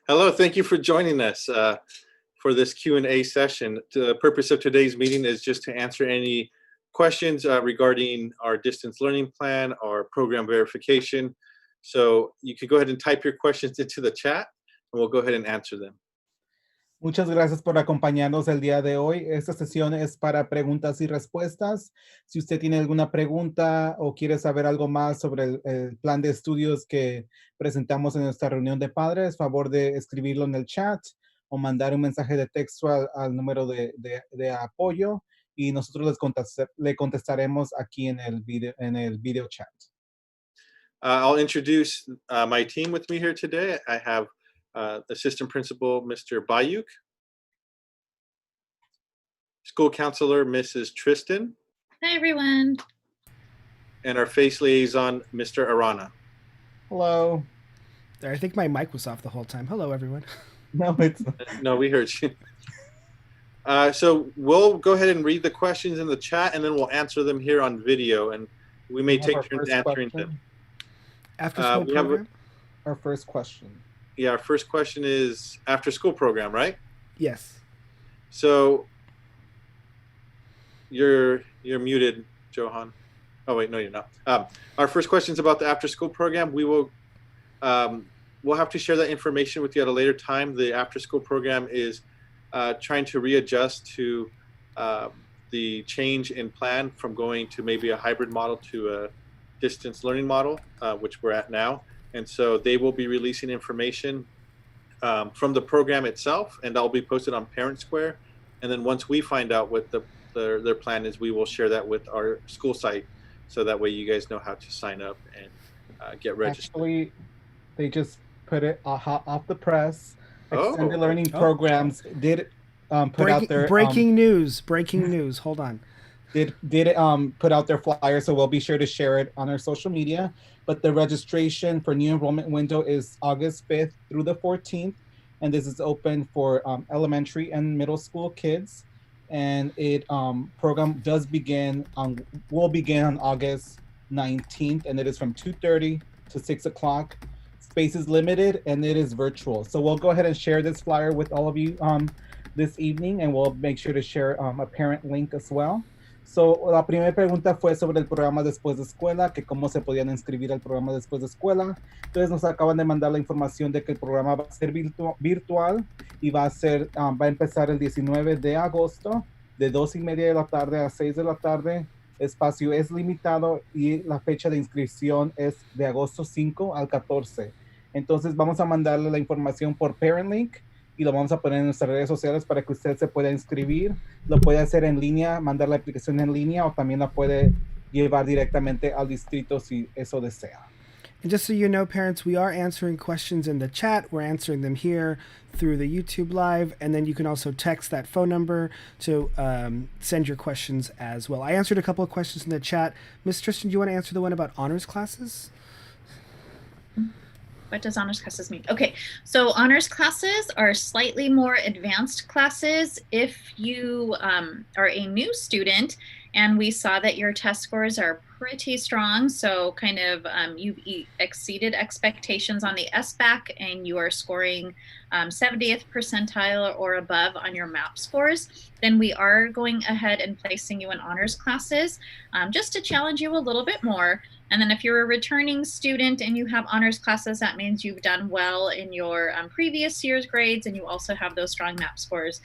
Hello, thank you for joining us for this Q&A session. The purpose of today's meeting is just to answer any questions regarding our distance learning plan, our program verification. So you could go ahead and type your questions into the chat and we'll go ahead and answer them. Muchas gracias por acompañarnos el día de hoy. Esta sesión es para preguntas y respuestas. Si usted tiene alguna pregunta o quiere saber algo más sobre el plan de estudios que presentamos en nuestra reunión de padres, favor de escribirlo en el chat o mandar un mensaje de texto al número de apoyo y nosotros le contestaremos aquí en el video chat. I'll introduce my team with me here today. I have Assistant Principal, Mr. Bayuk. School Counselor, Mrs. Tristan. Hi, everyone. And our FACE Liaison, Mr. Arana. Hello. I think my mic was off the whole time. Hello, everyone. No, it's not. No, we heard you. So we'll go ahead and read the questions in the chat, and then we'll answer them here on video, and we may take turns answering them. After school program? Our first question. Yeah, our first question is after school program, right? Yes. So you're muted, Johan. Oh wait, no, you're not. Our first question is about the after school program. We will we'll have to share that information with you at a later time. The after school program is trying to readjust to the change in plan from going to maybe a hybrid model to a distance learning model, which we're at now. And so they will be releasing information from the program itself, and that'll be posted on Parent Square. And then once we find out what their plan is, we will share that with our school site, so that way you guys know how to sign up and get registered. Actually, they just put it off the press. Extended Learning Programs did put out their breaking news. Hold on. Did put out their flyer, so we'll be sure to share it on our social media. But the registration for new enrollment window is August 5th through the 14th, and this is open for elementary and middle school kids. And it program will begin on August 19th, and it is from 2:30 to 6 o'clock. Space is limited, and it is virtual. So we'll go ahead and share this flyer with all of you this evening, and we'll make sure to share a parent link as well. So, la primera pregunta fue sobre el programa después de escuela, que cómo se podían inscribir al programa después de escuela. Entonces nos acaban de mandar la información de que el programa va a ser virtual y va a empezar el 19 de agosto de 2:30 de la tarde a 6 de la tarde. Espacio es limitado y la fecha de inscripción es de agosto 5 al 14. Entonces vamos a mandarle la información por Parent Link y lo vamos a poner en nuestras redes sociales para que usted se pueda inscribir. Lo puede hacer en línea, mandar la aplicación en línea, o también la puede llevar directamente al distrito si eso desea. And just so you know, parents, we are answering questions in the chat. We're answering them here through the YouTube Live, and then you can also text that phone number to send your questions as well. I answered a couple of questions in the chat. Ms. Tristan, do you want to answer the one about honors classes? What does honors classes mean? Okay, so honors classes are slightly more advanced classes. If you are a new student and we saw that your test scores are pretty strong, so kind of you've exceeded expectations on the SBAC and you are scoring 70th percentile or above on your MAP scores, then we are going ahead and placing you in honors classes just to challenge you a little bit more. And then if you're a returning student and you have honors classes, that means you've done well in your previous year's grades, and you also have those strong MAP scores,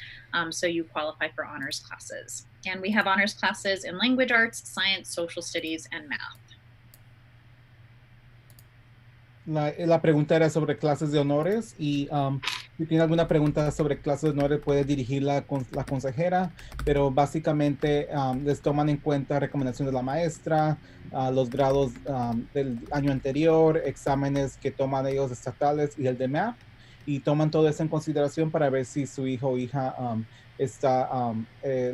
so you qualify for honors classes. And we have honors classes in language arts, science, social studies, and math. La pregunta era sobre clases de honores y si tiene alguna pregunta sobre clases de honores puede dirigirla con la consejera, pero básicamente les toman en cuenta recomendaciones de la maestra, los grados del año anterior, exámenes que toman ellos estatales y el de MAP, y toman todo eso en consideración para ver si su hijo o hija está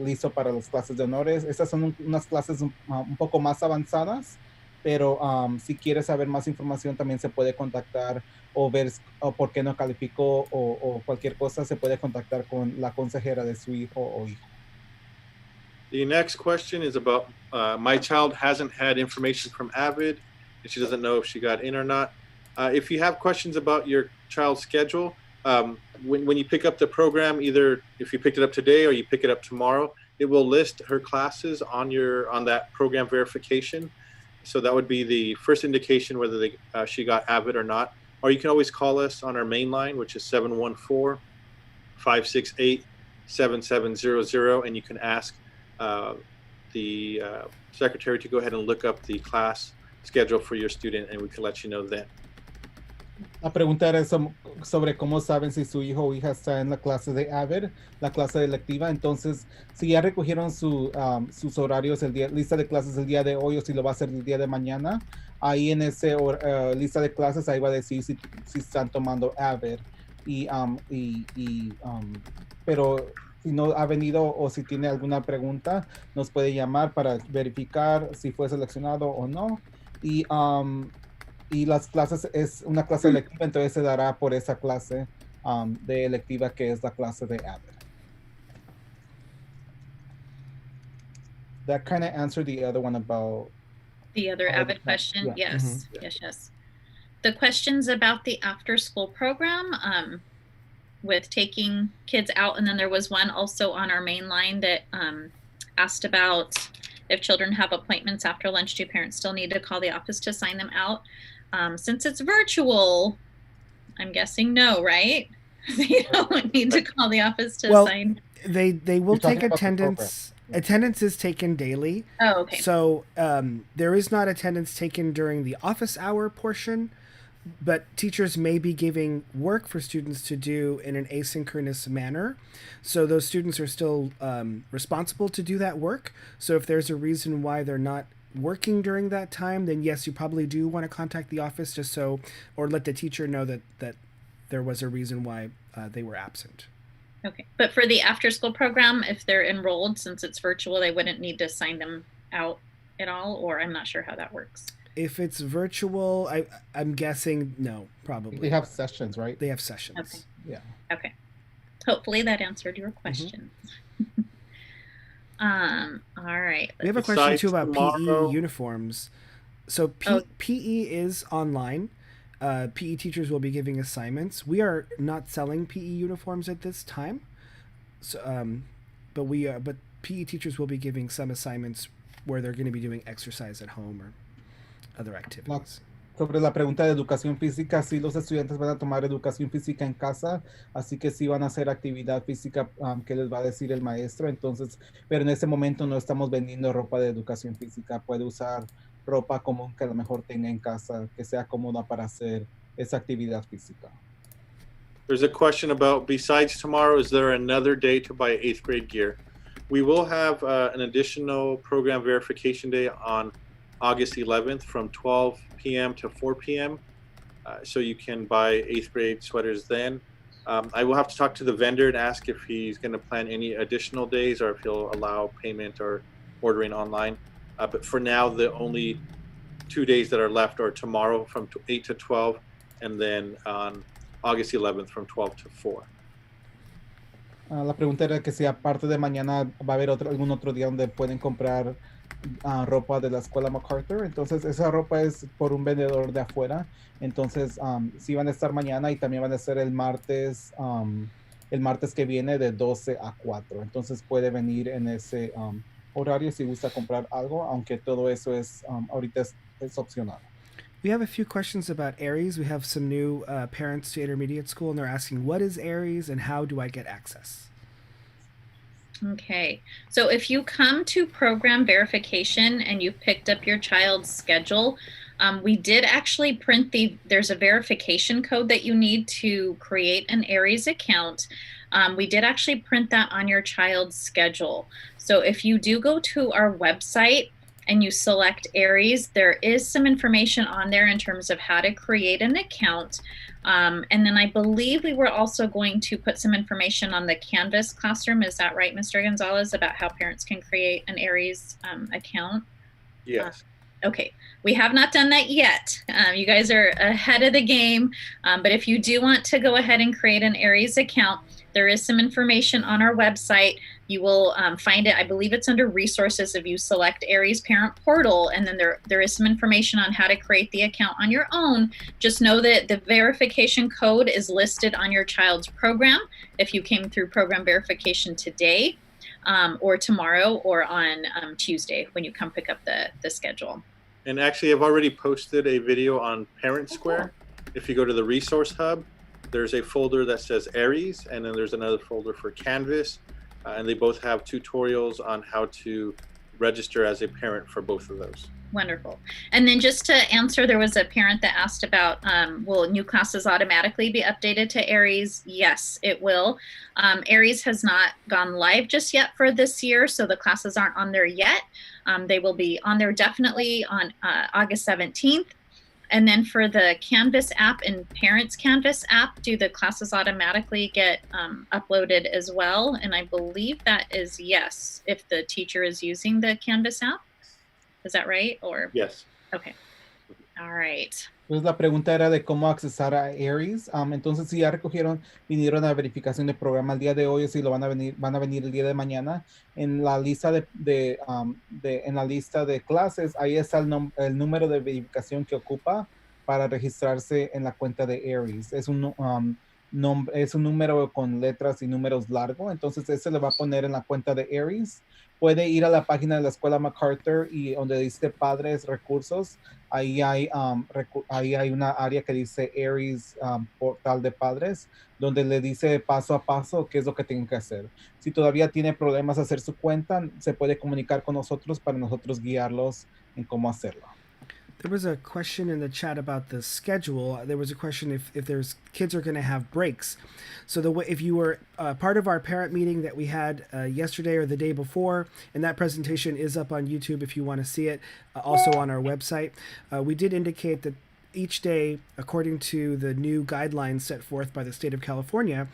listo para las clases de honores. Estas son unas clases un poco más avanzadas, pero si quiere saber más información también se puede contactar o ver por qué no calificó o cualquier cosa, se puede contactar con la consejera de su hijo o hija. The next question is about my child hasn't had information from Avid and she doesn't know if she got in or not. If you have questions about your child's schedule, when you pick up the program, either if you picked it up today or you pick it up tomorrow, it will list her classes on that program verification. So that would be the first indication whether she got Avid or not. Or you can always call us on our main line, which is 714-568-7700, and you can ask the secretary to go ahead and look up the class schedule for your student, and we can let you know then. La pregunta era sobre cómo saben si su hijo o hija está en la clase de Avid, la clase electiva. Entonces, si ya recogieron sus horarios, lista de clases el día de hoy, o si lo va a hacer el día de mañana, ahí en ese lista de clases, ahí va a decir si están tomando Avid. Pero si no ha venido o si tiene alguna pregunta, nos puede llamar para verificar si fue seleccionado o no. Y las clases es una clase electiva, entonces se dará por esa clase de electiva que es la clase de Avid. That kind of answered the other one about the other Avid question. Yeah. Yes, yes. The questions about the after school program with taking kids out, and then there was one also on our main line that asked about if children have appointments after lunch, do parents still need to call the office to sign them out? Since it's virtual, I'm guessing no, right? They don't need to call the office to sign. They will take attendance. Attendance is taken daily. Oh, okay. So there is not attendance taken during the office hour portion, but teachers may be giving work for students to do in an asynchronous manner. So those students are still responsible to do that work. So if there's a reason why they're not working during that time, then yes, you probably do want to contact the office or let the teacher know that there was a reason why they were absent. Okay, but for the after school program, if they're enrolled, since it's virtual, they wouldn't need to sign them out at all, or I'm not sure how that works. If it's virtual, I'm guessing no, probably. They have sessions, right? They have sessions. Okay. Yeah. Okay. Hopefully that answered your question. All right. We have a question too about tomorrow. PE uniforms. So PE is online. PE teachers will be giving assignments. We are not selling PE uniforms at this time. So, but PE teachers will be giving some assignments where they're going to be doing exercise at home or other activities. Sobre la pregunta de educación física, sí, los estudiantes van a tomar educación física en casa, así que sí van a hacer actividad física que les va a decir el maestro. Entonces, pero en este momento no estamos vendiendo ropa de educación física. Puede usar ropa común que a lo mejor tenga en casa, que sea cómoda para hacer esa actividad física. There's a question about, besides tomorrow, is there another day to buy 8th grade gear? We will have an additional program verification day on August 11th from 12 p.m. to 4 p.m. So you can buy 8th grade sweaters then. I will have to talk to the vendor and ask if he's going to plan any additional days or if he'll allow payment or ordering online. But for now, the only 2 days that are left are tomorrow from 8 to 12, and then on August 11th from 12 to 4. La pregunta era que si aparte de mañana va a haber algún otro día donde pueden comprar ropa de la escuela MacArthur. Entonces esa ropa es por un vendedor de afuera. Entonces sí van a estar mañana y también van a ser el martes que viene de 12 a 4. Entonces puede venir en ese horario si gusta comprar algo, aunque todo eso es ahorita es opcional. We have a few questions about Aries. We have some new parents to intermediate school, and they're asking, what is Aries and how do I get access? Okay, so if you come to program verification and you picked up your child's schedule, we did actually print there's a verification code that you need to create an Aries account. We did actually print that on your child's schedule. So if you do go to our website and you select Aries, there is some information on there in terms of how to create an account. And then I believe we were also going to put some information on the Canvas classroom. Is that right, Mr. Gonzalez, about how parents can create an Aries account? Yes. Okay, we have not done that yet. You guys are ahead of the game, but if you do want to go ahead and create an Aries account, There is some information on our website. You will find it, I believe it's under resources if you select Aries Parent Portal, and then there is some information on how to create the account on your own. Just know that the verification code is listed on your child's program if you came through program verification today, or tomorrow, or on Tuesday when you come pick up the schedule. And actually, I've already posted a video on Parent Square. If you go to the resource hub, there's a folder that says Aries, and then there's another folder for Canvas, and they both have tutorials on how to register as a parent for both of those. Wonderful. And then just to answer, there was a parent that asked about, will new classes automatically be updated to Aries? Yes, it will. Aries has not gone live just yet for this year, so the classes aren't on there yet. They will be on there definitely on August 17th. And then for the Canvas app and Parents Canvas app, do the classes automatically get uploaded as well? And I believe that is yes, if the teacher is using the Canvas app. Is that right? Or yes. Okay. All right. Entonces la pregunta era de cómo accesar a Aries. Entonces si ya vinieron a verificación de programa el día de hoy, o si lo van a venir el día de mañana, en la lista en la lista de clases, ahí está el número de verificación que ocupa para registrarse en la cuenta de Aries. Es un número con letras y números largo, entonces ese le va a poner en la cuenta de Aries. Puede ir a la página de la escuela MacArthur y donde dice Padres Recursos, ahí hay una área que dice Aries Portal de Padres, donde le dice paso a paso qué es lo que tienen que hacer. Si todavía tiene problemas hacer su cuenta, se puede comunicar con nosotros para nosotros guiarlos en cómo hacerlo. There was a question in the chat about the schedule. There was a question if there's kids are going to have breaks. So if you were part of our parent meeting that we had yesterday or the day before, and that presentation is up on YouTube if you want to see it, also on our website. We did indicate that each day, according to the new guidelines set forth by the state of California,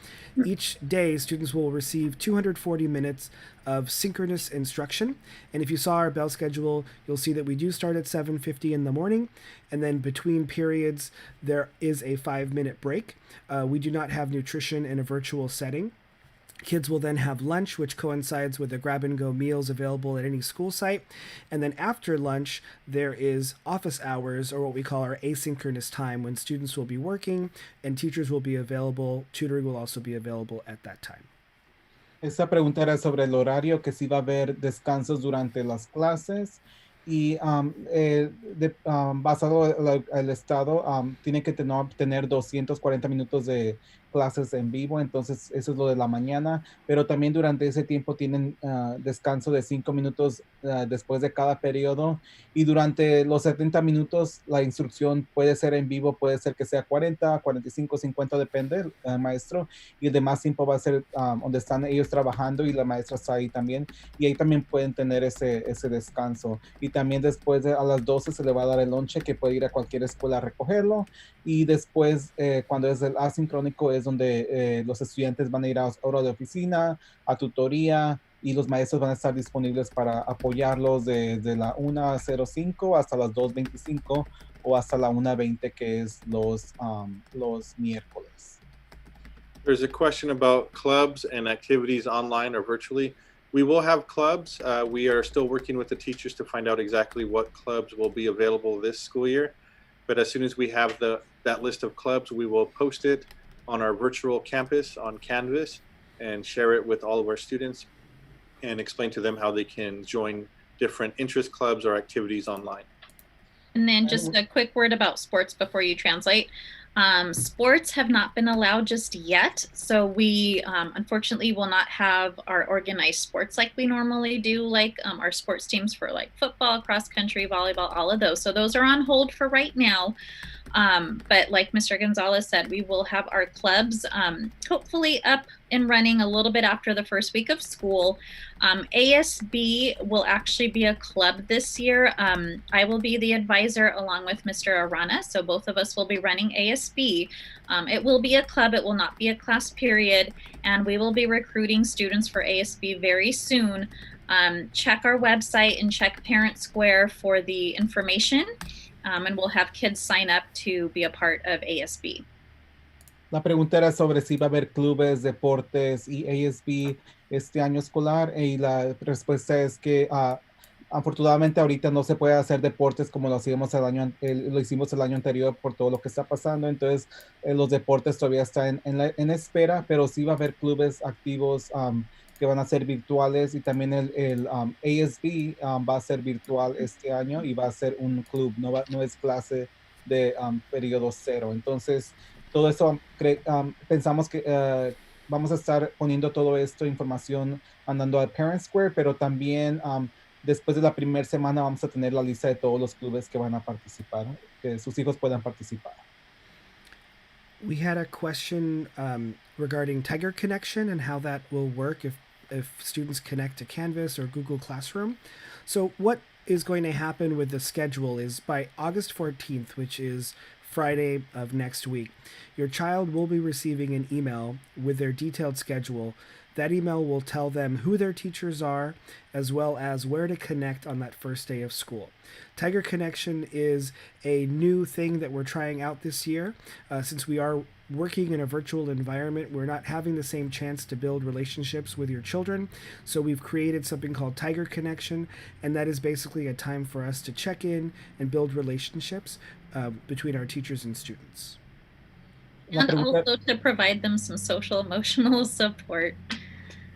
each day students will receive 240 minutes of synchronous instruction. And if you saw our bell schedule, you'll see that we do start at 7:50 in the morning, and then between periods there is a 5-minute break. We do not have nutrition in a virtual setting. Kids will then have lunch, which coincides with the grab-and-go meals available at any school site. And then after lunch, there is office hours, or what we call our asynchronous time, when students will be working and teachers will be available. Tutoring will also be available at that time. Esta pregunta era sobre el horario, que si va a haber descansos durante las clases. Y basado el estado, tiene que tener 240 minutos de clases en vivo, entonces eso es lo de la mañana, pero también durante ese tiempo tienen descanso de 5 minutos después de cada periodo, y durante los 70 minutos la instrucción puede ser en vivo, puede ser que sea 40, 45, 50, depende del maestro, y el demás tiempo va a ser donde están ellos trabajando y la maestra está ahí también, y ahí también pueden tener ese descanso. Y también después a las 12 se le va a dar el lonche, que puede ir a cualquier escuela a recogerlo, y después cuando es el asincrónico es donde los estudiantes van a ir a hora de oficina, a tutoría, y los maestros van a estar disponibles para apoyarlos desde la 1:05 hasta las 2:25 o hasta la 1:20, que es los miércoles. There's a question about clubs and activities online or virtually. We will have clubs. We are still working with the teachers to find out exactly what clubs will be available this school year. But as soon as we have that list of clubs, we will post it on our virtual campus on Canvas and share it with all of our students and explain to them how they can join different interest clubs or activities online. And then just a quick word about sports before you translate. Sports have not been allowed just yet, so we unfortunately will not have our organized sports like we normally do, like our sports teams for like football, cross country, volleyball, all of those. So those are on hold for right now. But like Mr. Gonzalez said, we will have our clubs hopefully up and running a little bit after the first week of school. ASB will actually be a club this year. I will be the advisor along with Mr. Arana, so both of us will be running ASB. It will be a club, it will not be a class period, and we will be recruiting students for ASB very soon. Check our website and check Parent Square for the information. And we'll have kids sign up to be a part of ASB. La pregunta era sobre si va a haber clubes, deportes y ASB este año escolar y la respuesta es que afortunadamente ahorita no se puede hacer deportes como lo hacíamos lo hicimos el año anterior por todo lo que está pasando, entonces los deportes todavía están en espera, pero sí va a haber clubes activos que van a ser virtuales y también el ASB va a ser virtual este año y va a ser un club, no es clase de periodo cero, entonces todo eso pensamos que vamos a estar poniendo todo esto, información, mandando a Parent Square, pero también después de la primera semana vamos a tener la lista de todos los clubes que van a participar, que sus hijos puedan participar. We had a question regarding Tiger Connection and how that will work if students connect to Canvas or Google Classroom. So what is going to happen with the schedule is by August 14th, which is Friday of next week, your child will be receiving an email with their detailed schedule. That email will tell them who their teachers are, as well as where to connect on that first day of school. Tiger Connection is a new thing that we're trying out this year. Since we are working in a virtual environment, we're not having the same chance to build relationships with your children. So we've created something called Tiger Connection, and that is basically a time for us to check in and build relationships between our teachers and students. And also to provide them some social emotional support.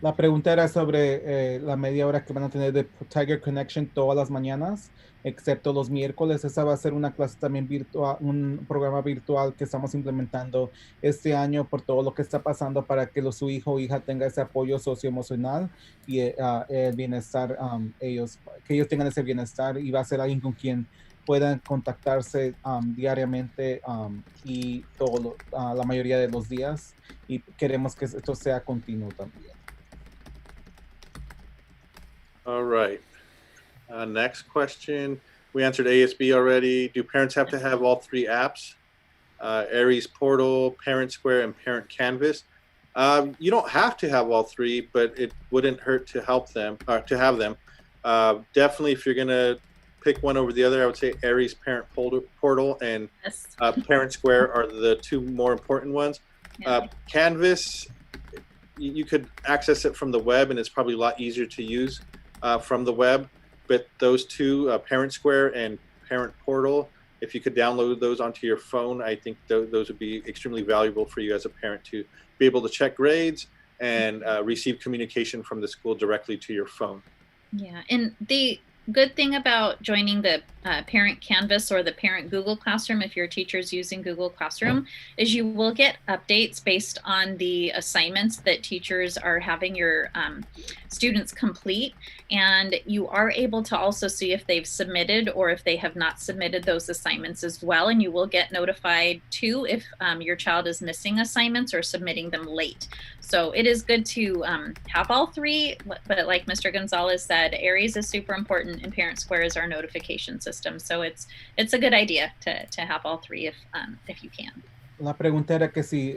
La pregunta era sobre la media hora que van a tener de Tiger Connection todas las mañanas, excepto los miércoles. Esa va a ser una clase también virtual, un programa virtual que estamos implementando este año por todo lo que está pasando para que su hijo o hija tenga ese apoyo socioemocional y el bienestar, que ellos tengan ese bienestar y va a ser alguien con quien puedan contactarse diariamente y la mayoría de los días y queremos que esto sea continuo también. All right. Next question. We answered ASB already. Do parents have to have all three apps? Aries Portal, Parent Square, and Parent Canvas. You don't have to have all three, but it wouldn't hurt to help them or to have them. Definitely, if you're gonna pick one over the other, I would say Aries Parent Portal and Parent Square are the two more important ones. Yeah. Canvas, you could access it from the web, and it's probably a lot easier to use from the web. But those two, Parent Square and Parent Portal, if you could download those onto your phone, I think those would be extremely valuable for you as a parent to be able to check grades and receive communication from the school directly to your phone. Yeah, and the good thing about joining the Parent Canvas or the Parent Google Classroom, if your teacher's using Google Classroom, is you will get updates based on the assignments that teachers are having your students complete. And you are able to also see if they've submitted or if they have not submitted those assignments as well. And you will get notified too if your child is missing assignments or submitting them late. So it is good to have all three, but like Mr. Gonzalez said, Aries is super important and Parent Square is our notification system. So it's a good idea to have all three if you can. La pregunta era que si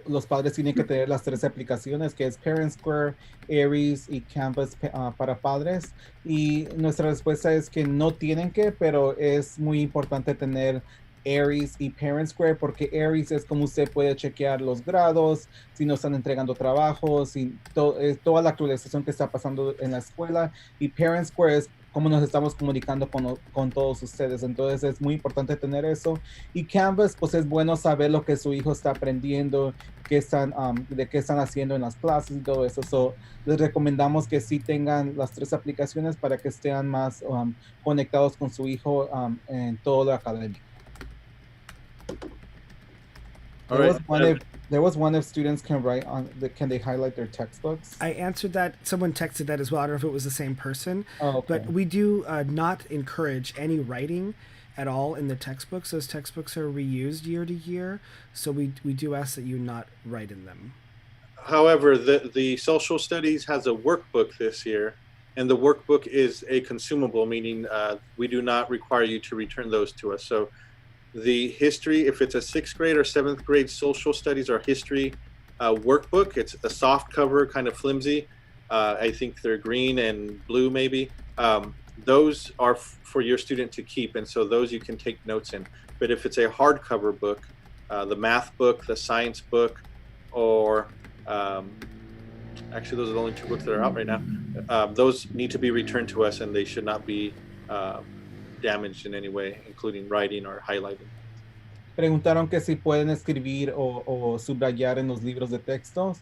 los padres tienen que tener las tres aplicaciones, que es Parent Square, Aries y Canvas para padres. Y nuestra respuesta es que no tienen que, pero es muy importante tener Aries y Parent Square porque Aries es como usted puede chequear los grados, si no están entregando trabajos, toda la actualización que está pasando en la escuela. Y Parent Square es cómo nos estamos comunicando con todos ustedes. Entonces es muy importante tener eso. Y Canvas, pues es bueno saber lo que su hijo está aprendiendo, de qué están haciendo en las clases y todo eso. So, les recomendamos que sí tengan las tres aplicaciones para que estén más conectados con su hijo en todo lo académico. There was one if students can write can they highlight their textbooks? I answered that. Someone texted that as well. I don't know if it was the same person. Oh, okay. But we do not encourage any writing at all in the textbooks. Those textbooks are reused year to year. So we do ask that you not write in them. However, the social studies has a workbook this year. And the workbook is a consumable, meaning we do not require you to return those to us. So the history, if it's a 6th grade or 7th grade social studies or history workbook, it's a soft cover, kind of flimsy. I think they're green and blue maybe. Those are for your student to keep, and so those you can take notes in. But if it's a hardcover book, the math book, the science book, or actually those are the only 2 books that are out right now. Those need to be returned to us, and they should not be damaged in any way, including writing or highlighting. Preguntaron que si pueden escribir o subrayar en los libros de textos.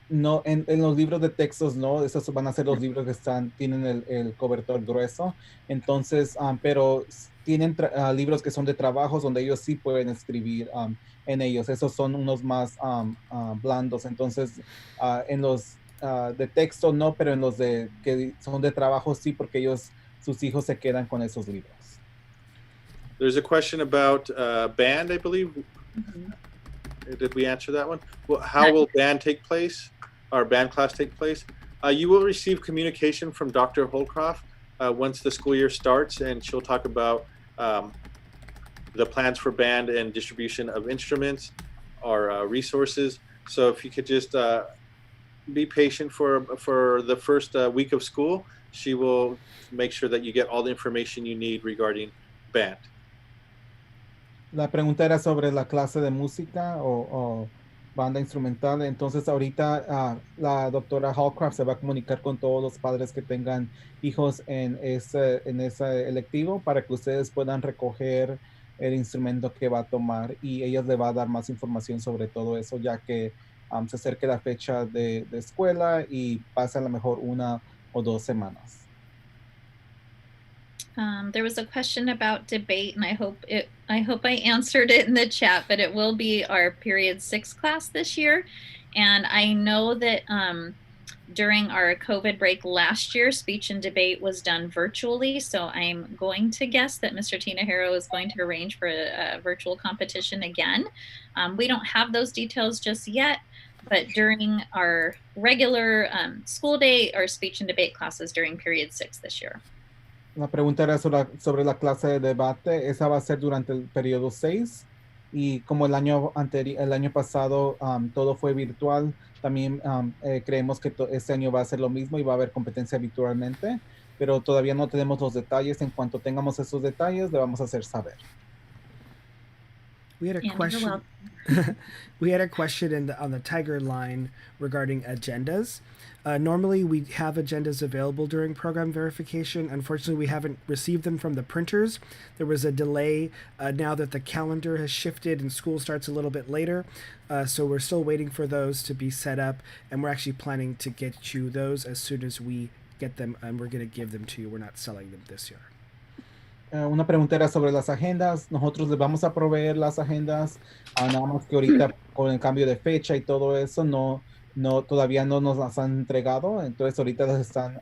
No, en los libros de textos no, esos van a ser los libros que tienen el cobertor grueso. Entonces, pero tienen libros que son de trabajos donde ellos sí pueden escribir en ellos. Esos son unos más blandos. Entonces, en los de texto no, pero en los que son de trabajo sí, porque sus hijos se quedan con esos libros. There's a question about band, I believe. Did we answer that one? Well, how will band take place? Our band class take place? You will receive communication from Dr. Holcroft once the school year starts, and she'll talk about the plans for band and distribution of instruments or resources. So if you could just be patient for the first week of school, she will make sure that you get all the information you need regarding band. La pregunta era sobre la clase de música o banda instrumental. Entonces ahorita la doctora Hallcraft se va a comunicar con todos los padres que tengan hijos en ese electivo para que ustedes puedan recoger el instrumento que va a tomar, y ella le va a dar más información sobre todo eso, ya que se acerque la fecha de escuela y pasa a lo mejor 1 o 2 semanas. There was a question about debate, and I hope I answered it in the chat, but it will be our period 6 class this year. And I know that during our COVID break last year, speech and debate was done virtually. So I'm going to guess that Mr. Tinajero is going to arrange for a virtual competition again. We don't have those details just yet, but during our regular school day, our speech and debate classes during period 6 this year. La pregunta era sobre la clase de debate. Esa va a ser durante el periodo 6, y como el año pasado todo fue virtual, también creemos que este año va a ser lo mismo y va a haber competencia virtualmente, pero todavía no tenemos los detalles. En cuanto tengamos esos detalles, le vamos a hacer saber. We had a question. We had a question on the Tiger line regarding agendas. Normally, we have agendas available during program verification. Unfortunately, we haven't received them from the printers. There was a delay now that the calendar has shifted and school starts a little bit later. So we're still waiting for those to be set up, and we're actually planning to get you those as soon as we get them, and we're going to give them to you. We're not selling them this year. Una pregunta era sobre las agendas. Nosotros les vamos a proveer las agendas, nada más que ahorita con el cambio de fecha y todo eso todavía no nos las han entregado. Entonces ahorita las están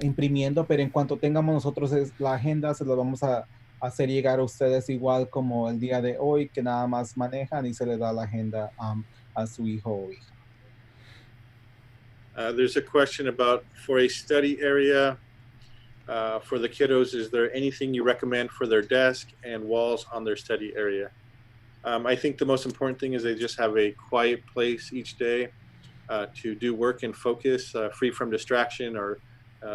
imprimiendo, pero en cuanto tengamos nosotros la agenda, se la vamos a hacer llegar a ustedes, igual como el día de hoy, que nada más manejan y se le da la agenda a su hijo o hija. There's a question about, for a study area for the kiddos, is there anything you recommend for their desk and walls on their study area? I think the most important thing is they just have a quiet place each day to do work and focus, free from distraction or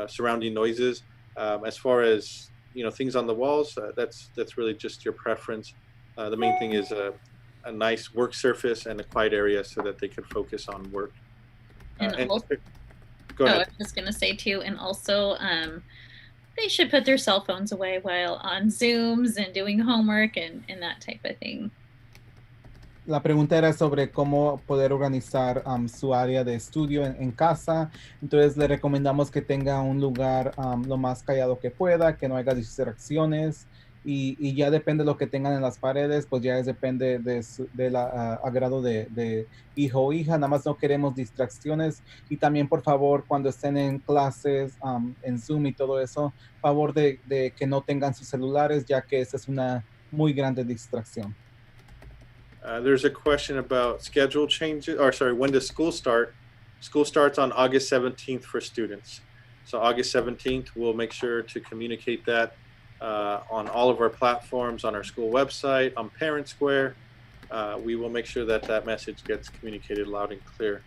surrounding noises. As far as things on the walls, that's really just your preference. The main thing is a nice work surface and a quiet area so that they can focus on work. And also, go ahead. I was just going to say too, and also they should put their cell phones away while on Zooms and doing homework and that type of thing. La pregunta era sobre cómo poder organizar su área de estudio en casa. Entonces le recomendamos que tenga un lugar lo más callado que pueda, que no haya distracciones, y ya depende de lo que tengan en las paredes, pues ya depende del agrado de hijo o hija. Nada más no queremos distracciones. Y también, por favor, cuando estén en clases, en Zoom y todo eso, favor de que no tengan sus celulares, ya que esa es una muy grande distracción. There's a question about schedule changes, when does school start? School starts on August 17th for students. So August 17th, we'll make sure to communicate that on all of our platforms, on our school website, on Parent Square. We will make sure that message gets communicated loud and clear.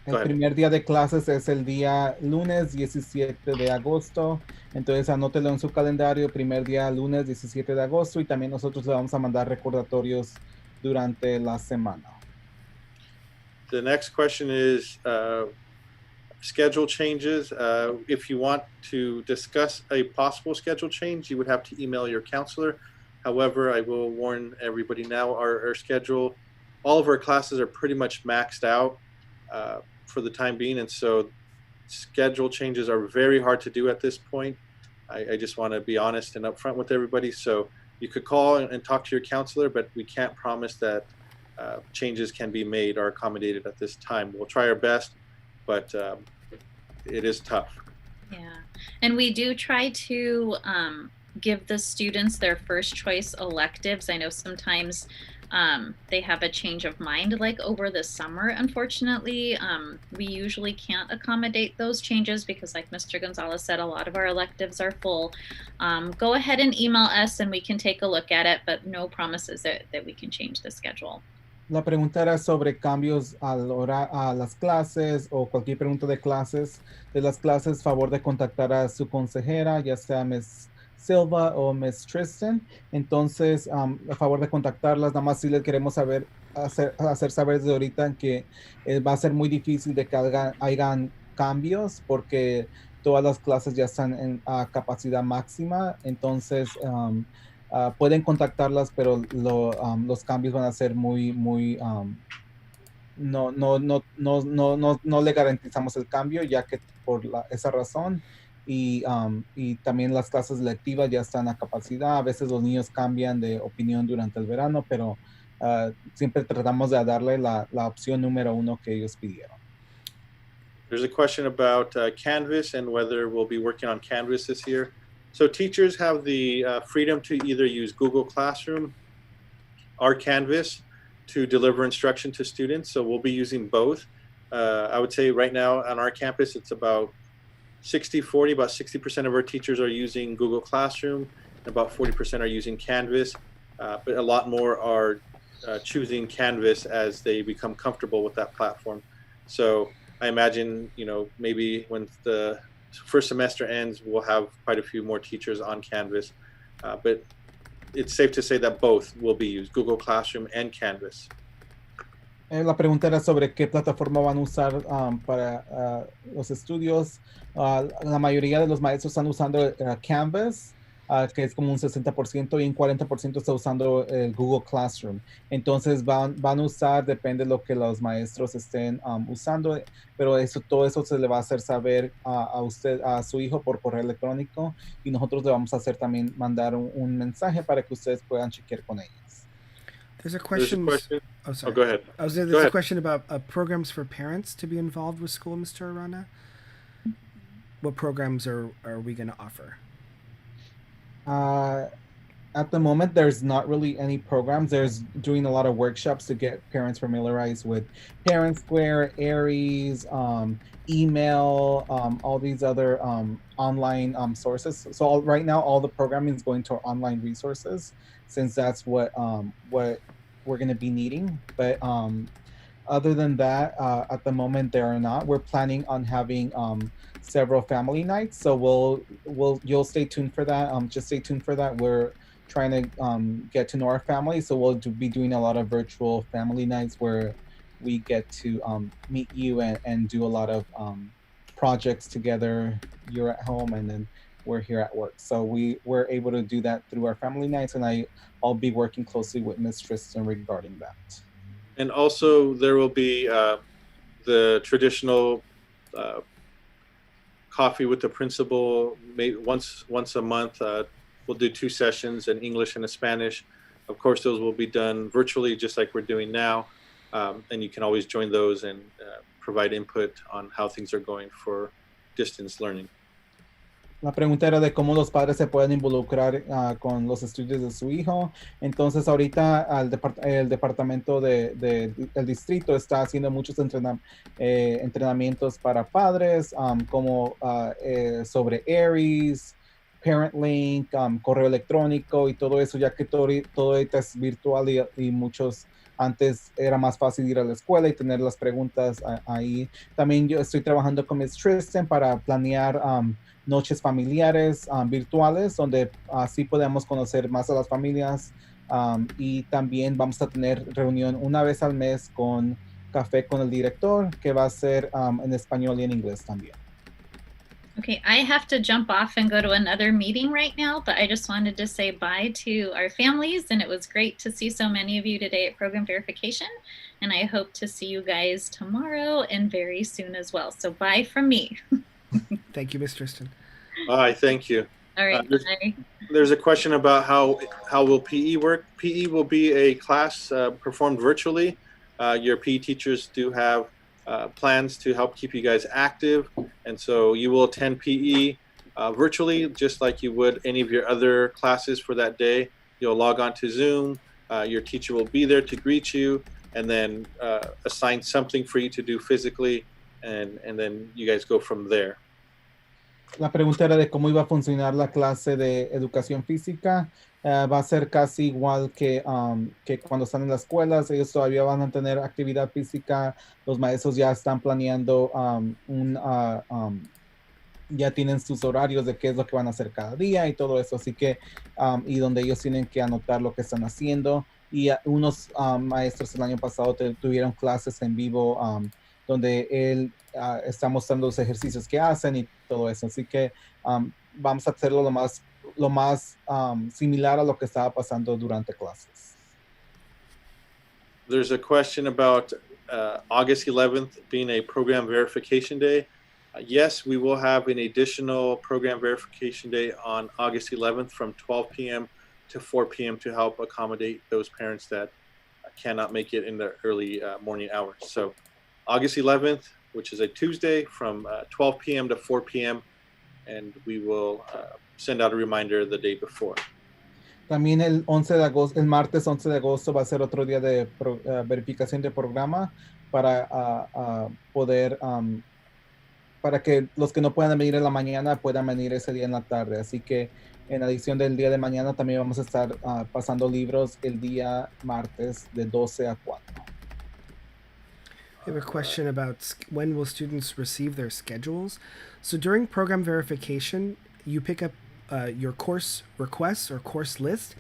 El primer día de clases es el día lunes 17 de agosto. Entonces anótelo en su calendario, primer día lunes 17 de agosto, y también nosotros le vamos a mandar recordatorios durante la semana. The next question is schedule changes. If you want to discuss a possible schedule change, you would have to email your counselor. However, I will warn everybody now, our schedule, all of our classes are pretty much maxed out for the time being. And so schedule changes are very hard to do at this point. I just want to be honest and upfront with everybody. So you could call and talk to your counselor, but we can't promise that changes can be made or accommodated at this time. We'll try our best, but it is tough. Yeah, and we do try to give the students their first choice electives. I know sometimes they have a change of mind like over the summer. Unfortunately, we usually can't accommodate those changes because, like Mr. Gonzalez said, a lot of our electives are full. Go ahead and email us and we can take a look at it, but no promises that we can change the schedule. La pregunta era sobre cambios a las clases o cualquier pregunta de las clases, favor de contactar a su consejera, ya sea Ms. Silva o Ms. Tristan. Entonces, a favor de contactarlas, nada más si les queremos hacer saber desde ahorita que va a ser muy difícil de que hagan cambios porque todas las clases ya están a capacidad máxima. Entonces, pueden contactarlas, pero los cambios van a ser muy, no le garantizamos el cambio, ya que por esa razón. Y también las clases lectivas ya están a capacidad. A veces los niños cambian de opinión durante el verano, pero siempre tratamos de darle la opción número 1 que ellos pidieron. There's a question about Canvas and whether we'll be working on Canvas this year. So teachers have the freedom to either use Google Classroom or Canvas to deliver instruction to students. So we'll be using both. I would say right now on our campus, it's about 60-40, about 60% of our teachers are using Google Classroom, and about 40% are using Canvas, but a lot more are choosing Canvas as they become comfortable with that platform. So I imagine, maybe when the first semester ends, we'll have quite a few more teachers on Canvas, but it's safe to say that both will be used, Google Classroom and Canvas. La pregunta era sobre qué plataforma van a usar para los estudios. La mayoría de los maestros están usando Canvas, que es como un 60%, y un 40% está usando el Google Classroom. Entonces van a usar, depende de lo que los maestros estén usando, pero todo eso se le va a hacer saber a su hijo por correo electrónico, y nosotros le vamos a hacer también mandar un mensaje para que ustedes puedan chequear con ellos. There's a question. Oh, sorry. Oh, go ahead. There's a question about programs for parents to be involved with school, Mr. Arana. What programs are we going to offer? At the moment, there's not really any programs. There's doing a lot of workshops to get parents familiarized with Parent Square, Aries, email, all these other online sources. So right now, all the programming is going to online resources, since that's what we're going to be needing. But other than that, at the moment, there are not. We're planning on having several family nights, so you'll stay tuned for that. Just stay tuned for that. We're trying to get to know our family, so we'll be doing a lot of virtual family nights where we get to meet you and do a lot of projects together. You're at home and then we're here at work, so we're able to do that through our family nights, and I'll be working closely with Ms. Tristan regarding that. And also there will be the traditional coffee with the principal, maybe once a month. We'll do 2 sessions, an English and a Spanish. Of course, those will be done virtually, just like we're doing now. And you can always join those and provide input on how things are going for distance learning. La pregunta era de cómo los padres se pueden involucrar con los estudios de su hijo. Entonces, ahorita el departamento del distrito está haciendo muchos entrenamientos para padres, como sobre Aries, Parent Link, correo electrónico y todo eso, ya que todo ahorita es virtual y muchos Antes era más fácil ir a la escuela y tener las preguntas ahí. También yo estoy trabajando con Miss Tristan para planear noches familiares virtuales, donde así podemos conocer más a las familias. Y también vamos a tener reunión una vez al mes con café con el director, que va a ser en español y en inglés también. Okay, I have to jump off and go to another meeting right now, but I just wanted to say bye to our families, and it was great to see so many of you today at program verification, and I hope to see you guys tomorrow and very soon as well. So bye from me. Thank you, Ms. Tristan. Bye, thank you. All right, bye. There's a question about how will PE work. PE will be a class performed virtually. Your PE teachers do have plans to help keep you guys active, and so you will attend PE virtually just like you would any of your other classes for that day. You'll log on to Zoom. Your teacher will be there to greet you and then assign something for you to do physically, and then you guys go from there. La pregunta era de cómo iba a funcionar la clase de educación física. Va a ser casi igual que cuando están en las escuelas. Ellos todavía van a tener actividad física. Los maestros ya están planeando ya tienen sus horarios de qué es lo que van a hacer cada día y todo eso. Así que, y donde ellos tienen que anotar lo que están haciendo. Y unos maestros el año pasado tuvieron clases en vivo donde él está mostrando los ejercicios que hacen y todo eso. Así que vamos a hacerlo lo más similar a lo que estaba pasando durante clases. There's a question about August 11th being a program verification day. Yes, we will have an additional program verification day on August 11th from 12 p.m. to 4 p.m. to help accommodate those parents that cannot make it in the early morning hours. So August 11th, which is a Tuesday, from 12 p.m. to 4 p.m. and we will send out a reminder the day before. También el 11 de agosto, el martes 11 de agosto va a ser otro día de verificación de programa para poder, para que los que no puedan venir en la mañana puedan venir ese día en la tarde. Así que en adición del día de mañana también vamos a estar pasando libros el día martes de 12 a 4. We have a question about when will students receive their schedules. So during program verification, you pick up your course requests or course list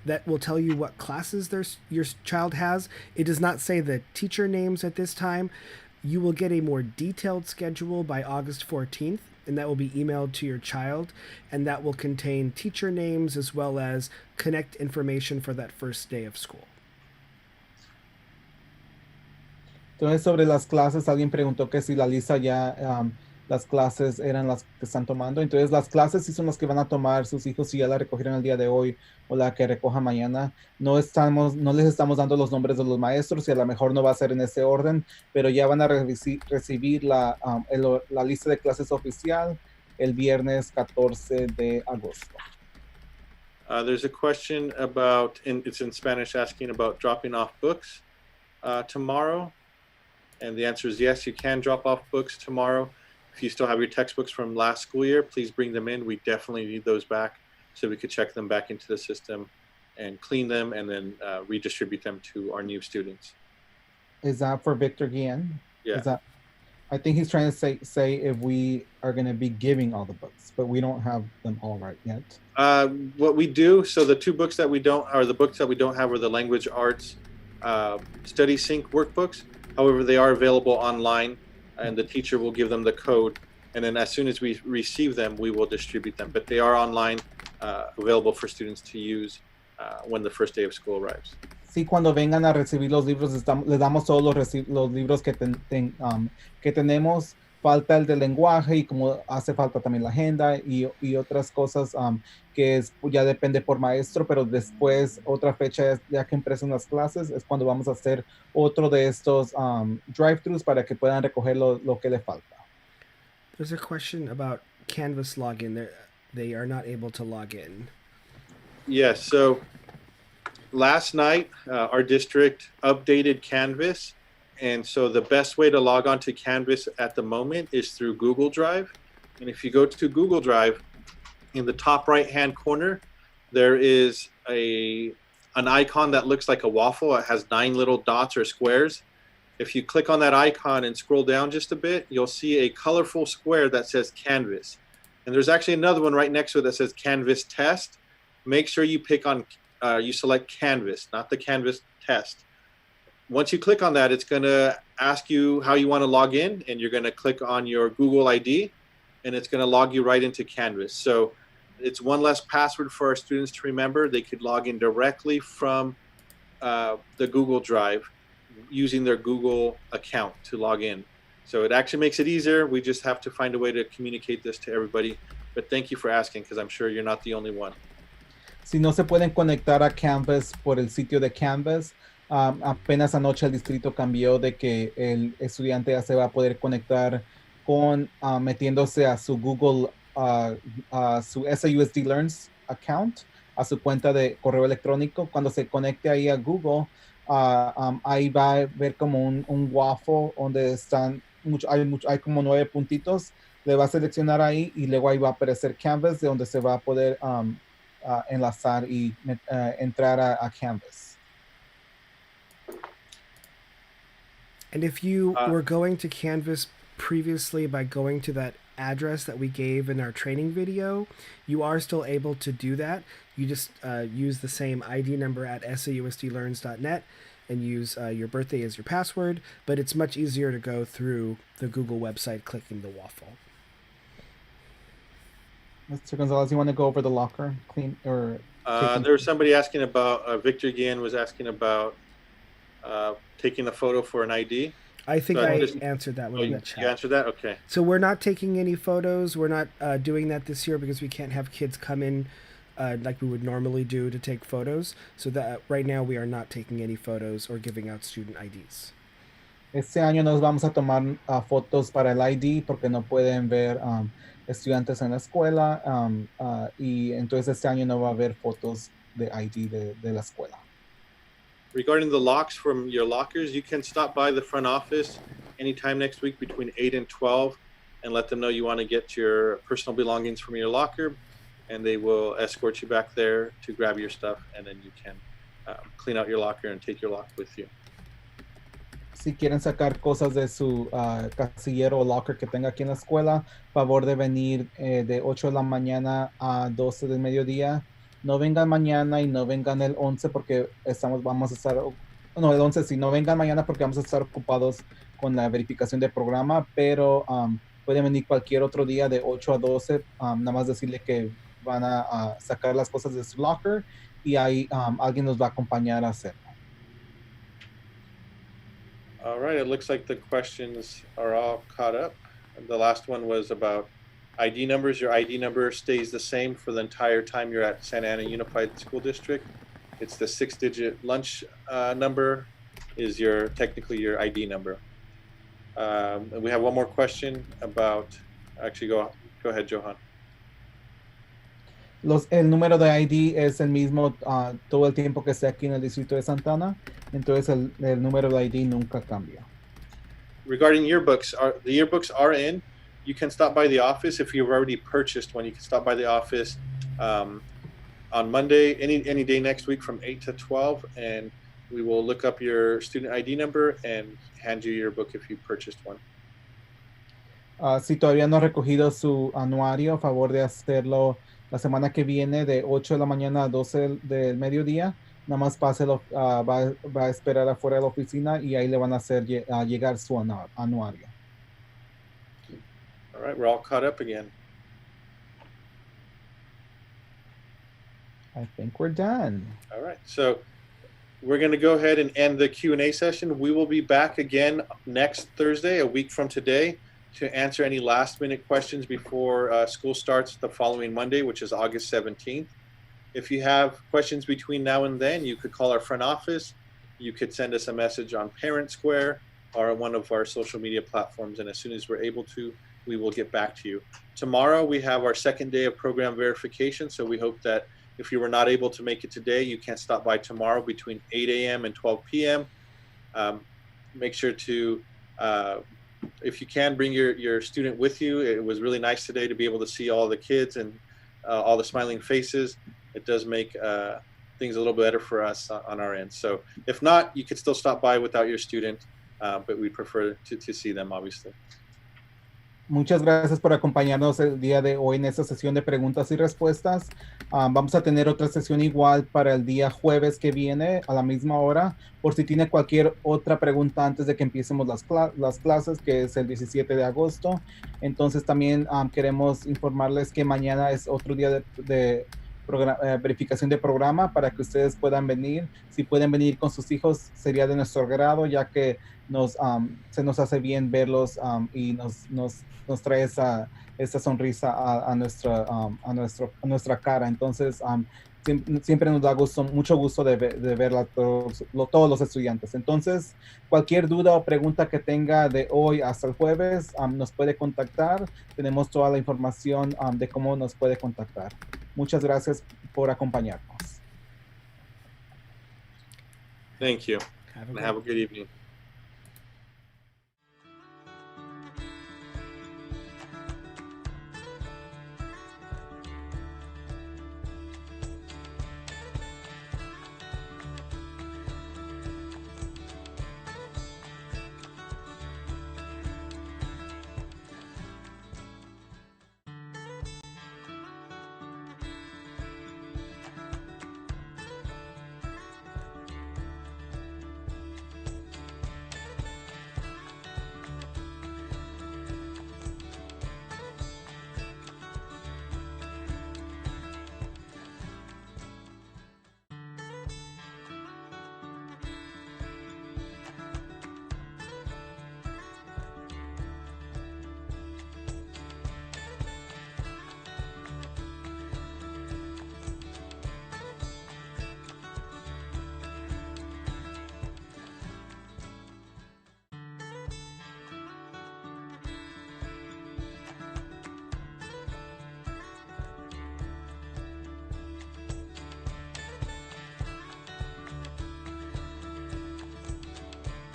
that will tell you what classes your child has. It does not say the teacher names at this time. You will get a more detailed schedule by August 14th, and that will be emailed to your child, and that will contain teacher names as well as connect information for that first day of school. Entonces, sobre las clases, alguien preguntó que si la lista ya, las clases eran las que están tomando. Entonces, las clases sí son las que van a tomar sus hijos si ya la recogieron el día de hoy o la que recoja mañana. No les estamos dando los nombres de los maestros y a lo mejor no va a ser en ese orden, pero ya van a recibir la lista de clases oficial el viernes 14 de agosto. There's a question about, it's in Spanish, asking about dropping off books tomorrow. And the answer is yes, you can drop off books tomorrow. If you still have your textbooks from last school year, please bring them in. We definitely need those back so we could check them back into the system and clean them and then redistribute them to our new students. Is that for Victor Guillen? Yeah. I think he's trying to say if we are going to be giving all the books, but we don't have them all right yet. What we do, so the two books that we don't, or the books that we don't have are the language arts study sync workbooks. However, they are available online and the teacher will give them the code. And then as soon as we receive them, we will distribute them. But they are online, available for students to use when the first day of school arrives. Sí, cuando vengan a recibir los libros, les damos todos los libros que tenemos. Falta el de lenguaje y como hace falta también la agenda y otras cosas que ya depende por maestro, pero después otra fecha ya que empiezan las clases es cuando vamos a hacer otro de estos drive-thrus para que puedan recoger lo que le falta. There's a question about Canvas login. They are not able to log in. Yes, so last night our district updated Canvas. And so the best way to log on to Canvas at the moment is through Google Drive. And if you go to Google Drive, in the top right-hand corner, there is a an icon that looks like a waffle. It has 9 little dots or squares. If you click on that icon and scroll down just a bit, you'll see a colorful square that says Canvas. And there's actually another one right next to it that says Canvas Test. Make sure you pick on, you select Canvas, not the Canvas Test. Once you click on that, it's going to ask you how you want to log in, and you're going to click on your Google ID, and it's going to log you right into Canvas. So it's one less password for our students to remember. They could log in directly from the Google Drive using their Google account to log in. So it actually makes it easier. We just have to find a way to communicate this to everybody. But thank you for asking, because I'm sure you're not the only one. Si no se pueden conectar a Canvas por el sitio de Canvas, apenas anoche el distrito cambió de que el estudiante ya se va a poder conectar con metiéndose a su Google, a su SUSD Learns account, a su cuenta de correo electrónico. Cuando se conecte ahí a Google, ahí va a ver como un waffle donde están hay como 9 puntitos. Le va a seleccionar ahí y luego ahí va a aparecer Canvas, de donde se va a poder enlazar y entrar a Canvas. And if you were going to Canvas previously by going to that address that we gave in our training video, you are still able to do that. You just use the same ID number at sausdlearns.net and use your birthday as your password, but it's much easier to go through the Google website clicking the waffle. Mr. Gonzalez, you want to go over the locker clean or? There was somebody asking about, Victor again was asking about taking a photo for an ID. I think I answered that one in the chat. You answered that? Okay. So we're not taking any photos. We're not doing that this year because we can't have kids come in like we would normally do to take photos. So that right now we are not taking any photos or giving out student IDs. Este año nos vamos a tomar fotos para el ID porque no pueden ver estudiantes en la escuela y entonces este año no va a haber fotos de ID de la escuela. Regarding the locks from your lockers, you can stop by the front office anytime next week between 8 and 12 and let them know you want to get your personal belongings from your locker, and they will escort you back there to grab your stuff, and then you can clean out your locker and take your lock with you. Si quieren sacar cosas de su casillero o locker que tenga aquí en la escuela, favor de venir de 8 de la mañana a 12 del mediodía. No vengan mañana y no vengan el 11 porque vamos a estar, no, el 11 sí, no vengan mañana porque vamos a estar ocupados con la verificación del programa, pero pueden venir cualquier otro día de 8 a 12, nada más decirle que van a sacar las cosas de su locker y ahí alguien nos va a acompañar a hacerlo. All right, it looks like the questions are all caught up. The last one was about ID numbers. Your ID number stays the same for the entire time you're at Santa Ana Unified School District. It's the 6-digit lunch number is technically your ID number. And we have one more question about, actually go ahead, Johan. El número de ID es el mismo todo el tiempo que esté aquí en el distrito de Santa Ana, entonces el número de ID nunca cambia. Regarding yearbooks, the yearbooks are in. You can stop by the office if you've already purchased one. You can stop by the office on Monday, any day next week from 8 to 12, and we will look up your student ID number and hand you your book if you purchased one. Si todavía no ha recogido su anuario, a favor de hacerlo la semana que viene de 8 de la mañana a 12 del mediodía. Nada más páselo, va a esperar afuera de la oficina y ahí le van a hacer llegar su anuario. All right, we're all caught up again. I think we're done. All right, so we're going to go ahead and end the Q&A session. We will be back again next Thursday, a week from today, to answer any last-minute questions before school starts the following Monday, which is August 17th. If you have questions between now and then, you could call our front office. You could send us a message on Parent Square or on one of our social media platforms, and as soon as we're able to, we will get back to you. Tomorrow, we have our second day of program verification, so we hope that if you were not able to make it today, you can stop by tomorrow between 8 a.m. and 12 p.m. Make sure to, if you can, bring your student with you. It was really nice today to be able to see all the kids and all the smiling faces. It does make things a little better for us on our end. So if not, you could still stop by without your student, but we prefer to see them, obviously. Muchas gracias por acompañarnos el día de hoy en esta sesión de preguntas y respuestas. Vamos a tener otra sesión igual para el día jueves que viene a la misma hora. Por si tiene cualquier otra pregunta antes de que empecemos las clases, que es el 17 de agosto. Entonces también queremos informarles que mañana es otro día de verificación de programa para que ustedes puedan venir. Si pueden venir con sus hijos, sería de nuestro agrado, ya que se nos hace bien verlos y nos trae esa sonrisa a nuestra cara. Entonces, siempre nos da mucho gusto de ver a todos los estudiantes. Entonces, cualquier duda o pregunta que tenga de hoy hasta el jueves, nos puede contactar. Tenemos toda la información de cómo nos puede contactar. Muchas gracias por acompañarnos. Thank you. Have a good evening.